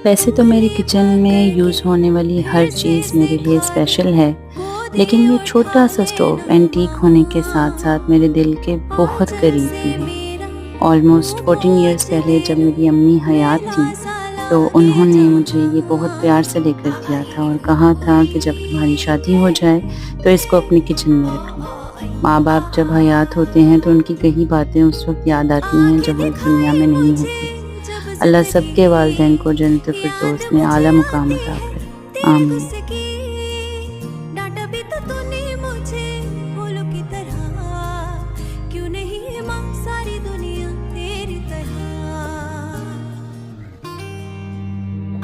वैसे तो मेरी किचन में यूज़ होने वाली हर चीज़ मेरे लिए स्पेशल है, लेकिन ये छोटा-सा स्टोव एंटीक होने के साथ-साथ मेरे दिल के बहुत करीब भी है। ऑलमोस्ट 14 इयर्स पहले जब मेरी अम्मी हयात थीं, तो उन्होंने मुझे ये बहुत प्यार से लेकर दिया था और कहा था कि जब तुम्हारी शादी हो जाए, तो इसको अपनी किचन में रखना। माँ-बाप जब हयात होते हैं, तो उनकी कई बातें उस वक़्त याद आती हैं जब वो इस दुनिया में नहीं होते। अल्लाह सबके वालिदैन को जन्नत-ए-फ़िरदौस में आला मुकाम अता करे। आमीन।